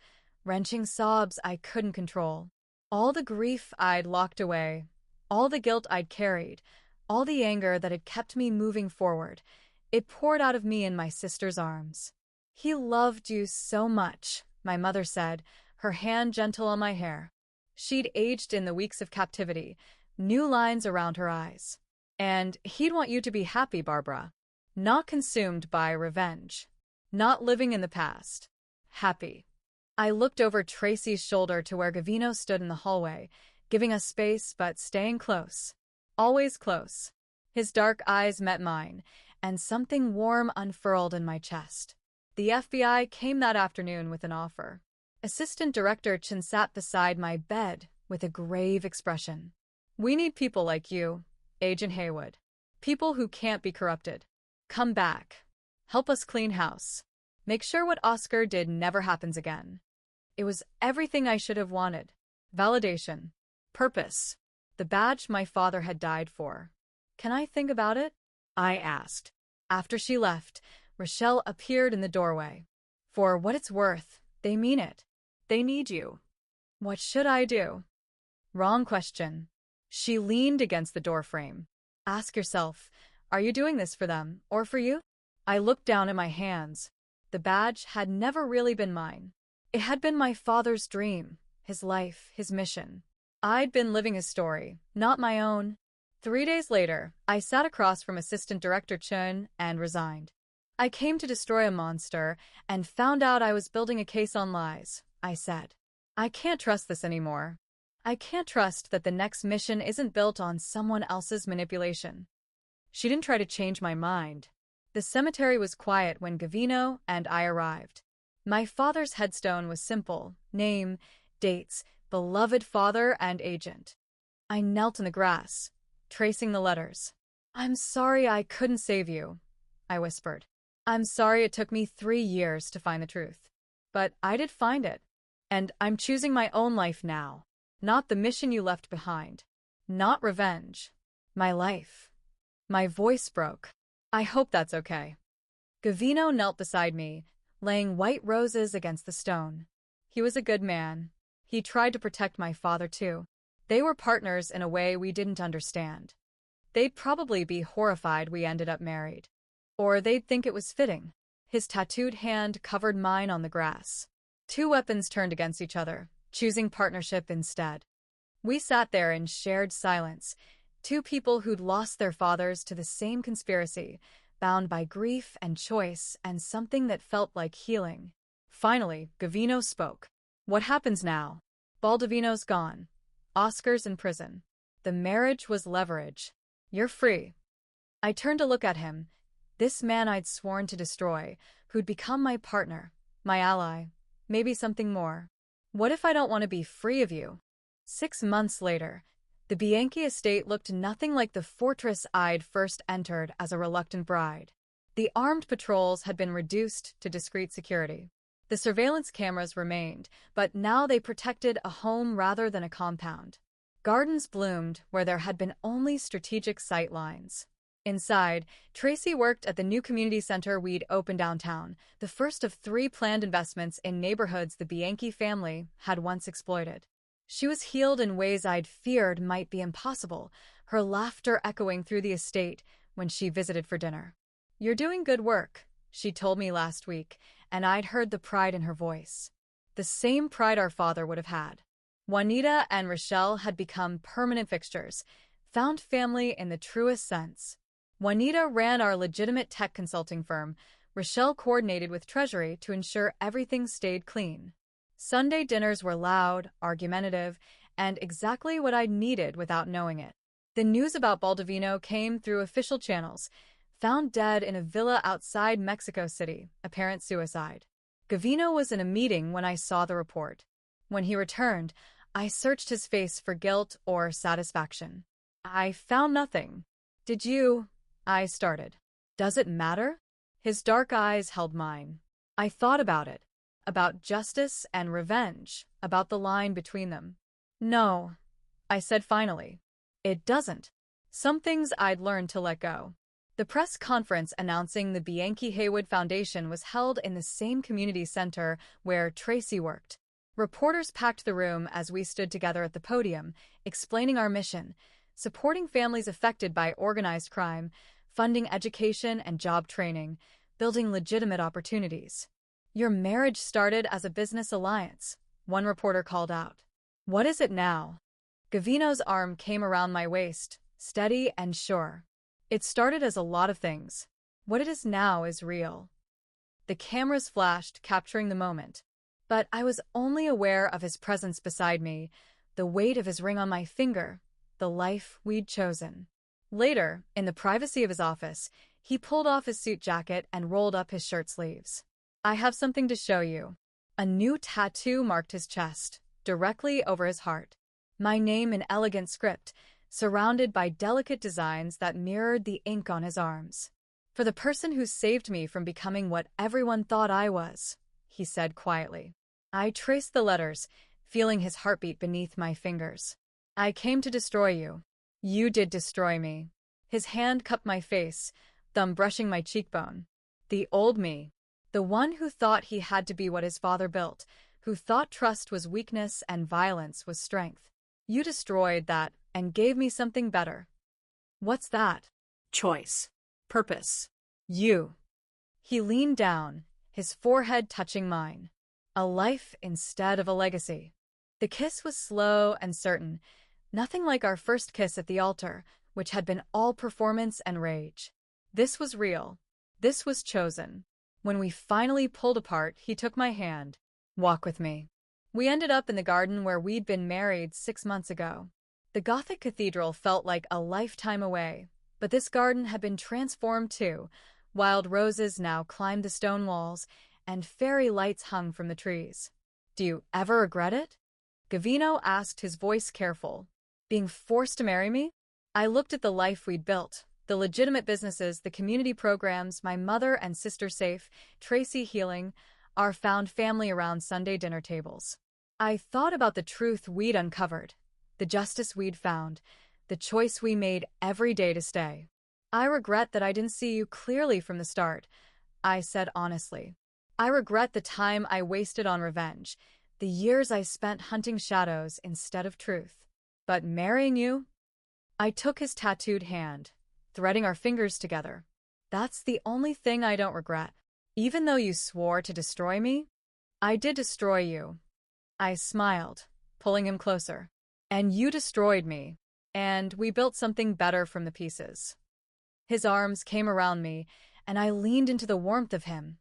wrenching sobs I couldn't control. All the grief I'd locked away, all the guilt I'd carried, all the anger that had kept me moving forward, it poured out of me in my sister's arms. "He loved you so much," my mother said, her hand gentle on my hair. She'd aged in the weeks of captivity, new lines around her eyes. "And he'd want you to be happy, Barbara. Not consumed by revenge. Not living in the past. Happy." I looked over Tracy's shoulder to where Gavino stood in the hallway, giving us space but staying close. Always close. His dark eyes met mine, and something warm unfurled in my chest. The FBI came that afternoon with an offer. Assistant Director Chen sat beside my bed with a grave expression. "We need people like you, Agent Haywood. People who can't be corrupted. Come back. Help us clean house. Make sure what Oscar did never happens again." It was everything I should have wanted. Validation. Purpose. The badge my father had died for. "Can I think about it?" I asked. After she left, Rochelle appeared in the doorway. "For what it's worth, they mean it. They need you." "What should I do?" Wrong question. She leaned against the doorframe. "Ask yourself, are you doing this for them or for you?" I looked down at my hands. The badge had never really been mine. It had been my father's dream, his life, his mission. I'd been living his story, not my own. 3 days later, I sat across from Assistant Director Chen and resigned. "I came to destroy a monster and found out I was building a case on lies," I said. "I can't trust this anymore. I can't trust that the next mission isn't built on someone else's manipulation." She didn't try to change my mind. The cemetery was quiet when Gavino and I arrived. My father's headstone was simple: name, dates, beloved father and agent. I knelt in the grass, tracing the letters. "I'm sorry I couldn't save you," I whispered. "I'm sorry it took me 3 years to find the truth. But I did find it. And I'm choosing my own life now. Not the mission you left behind. Not revenge. My life." My voice broke. "I hope that's okay." Gavino knelt beside me, laying white roses against the stone. He was a good man. He tried to protect my father, too. They were partners in a way we didn't understand. They'd probably be horrified we ended up married. Or they'd think it was fitting. His tattooed hand covered mine on the grass. 2 weapons turned against each other, choosing partnership instead. We sat there in shared silence, 2 people who'd lost their fathers to the same conspiracy, bound by grief and choice and something that felt like healing. Finally, Gavino spoke. "What happens now? Baldovino's gone. Oscar's in prison. The marriage was leverage. You're free." I turned to look at him, this man I'd sworn to destroy, who'd become my partner, my ally, maybe something more. "What if I don't want to be free of you?" 6 months later, the Bianchi estate looked nothing like the fortress I'd first entered as a reluctant bride. The armed patrols had been reduced to discreet security. The surveillance cameras remained, but now they protected a home rather than a compound. Gardens bloomed where there had been only strategic sight lines. Inside, Tracy worked at the new community center we'd opened downtown, the first of 3 planned investments in neighborhoods the Bianchi family had once exploited. She was healed in ways I'd feared might be impossible, her laughter echoing through the estate when she visited for dinner. "You're doing good work," she told me last week, and I'd heard the pride in her voice. The same pride our father would have had. Juanita and Rochelle had become permanent fixtures, found family in the truest sense. Juanita ran our legitimate tech consulting firm. Rochelle coordinated with Treasury to ensure everything stayed clean. Sunday dinners were loud, argumentative, and exactly what I'd needed without knowing it. The news about Baldovino came through official channels. Found dead in a villa outside Mexico City, apparent suicide. Gavino was in a meeting when I saw the report. When he returned, I searched his face for guilt or satisfaction. I found nothing. Did you? I started. Does it matter? His dark eyes held mine. I thought about it. About justice and revenge, about the line between them. No, I said finally. It doesn't. Some things I'd learned to let go. The press conference announcing the Bianchi Haywood Foundation was held in the same community center where Tracy worked. Reporters packed the room as we stood together at the podium, explaining our mission, supporting families affected by organized crime, funding education and job training, building legitimate opportunities. Your marriage started as a business alliance, one reporter called out. What is it now? Gavino's arm came around my waist, steady and sure. It started as a lot of things. What it is now is real. The cameras flashed, capturing the moment. But I was only aware of his presence beside me, the weight of his ring on my finger, the life we'd chosen. Later, in the privacy of his office, he pulled off his suit jacket and rolled up his shirt sleeves. I have something to show you. A new tattoo marked his chest, directly over his heart. My name in elegant script, surrounded by delicate designs that mirrored the ink on his arms. For the person who saved me from becoming what everyone thought I was, he said quietly. I traced the letters, feeling his heartbeat beneath my fingers. I came to destroy you. You did destroy me. His hand cupped my face, thumb brushing my cheekbone. The old me. The one who thought he had to be what his father built, who thought trust was weakness and violence was strength. You destroyed that and gave me something better. What's that? Choice. Purpose. You. He leaned down, his forehead touching mine. A life instead of a legacy. The kiss was slow and certain, nothing like our first kiss at the altar, which had been all performance and rage. This was real. This was chosen. When we finally pulled apart, he took my hand. Walk with me. We ended up in the garden where we'd been married 6 months ago. The Gothic cathedral felt like a lifetime away, but this garden had been transformed too. Wild roses now climbed the stone walls, and fairy lights hung from the trees. Do you ever regret it? Gavino asked, his voice careful. Being forced to marry me? I looked at the life we'd built, the legitimate businesses, the community programs, my mother and sister safe, Tracy healing, our found family around Sunday dinner tables. I thought about the truth we'd uncovered, the justice we'd found, the choice we made every day to stay. I regret that I didn't see you clearly from the start, I said honestly. I regret the time I wasted on revenge, the years I spent hunting shadows instead of truth. But marrying you? I took his tattooed hand, threading our fingers together. That's the only thing I don't regret. Even though you swore to destroy me, I did destroy you. I smiled, pulling him closer. And you destroyed me, and we built something better from the pieces. His arms came around me, and I leaned into the warmth of him.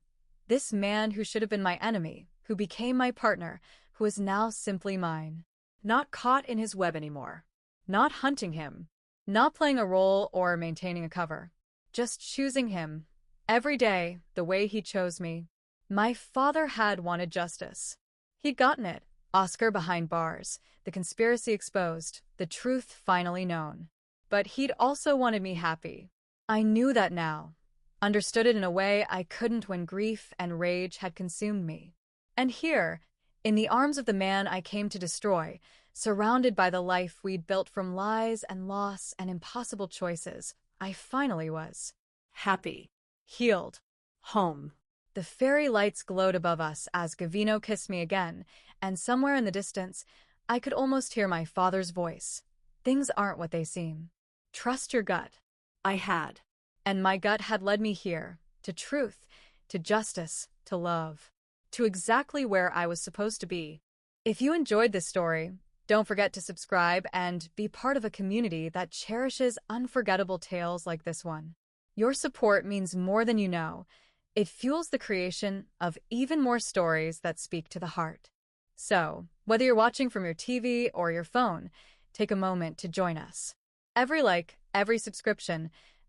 This man who should have been my enemy, who became my partner, who is now simply mine. Not caught in his web anymore. Not hunting him. Not playing a role or maintaining a cover. Just choosing him. Every day, the way he chose me. My father had wanted justice. He'd gotten it. Oscar behind bars, the conspiracy exposed, the truth finally known. But he'd also wanted me happy. I knew that now. Understood it in a way I couldn't when grief and rage had consumed me. And here, in the arms of the man I came to destroy, surrounded by the life we'd built from lies and loss and impossible choices, I finally was. Happy. Healed. Home. The fairy lights glowed above us as Gavino kissed me again, and somewhere in the distance, I could almost hear my father's voice. Things aren't what they seem. Trust your gut. I had. And my gut had led me here, to truth, to justice, to love, to exactly where I was supposed to be. If you enjoyed this story, don't forget to subscribe and be part of a community that cherishes unforgettable tales like this one. Your support means more than you know. It fuels the creation of even more stories that speak to the heart. So, whether you're watching from your TV or your phone, take a moment to join us. Every like, every subscription,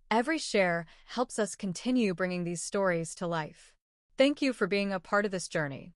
every share helps us continue bringing these stories to life. Thank you for being a part of this journey.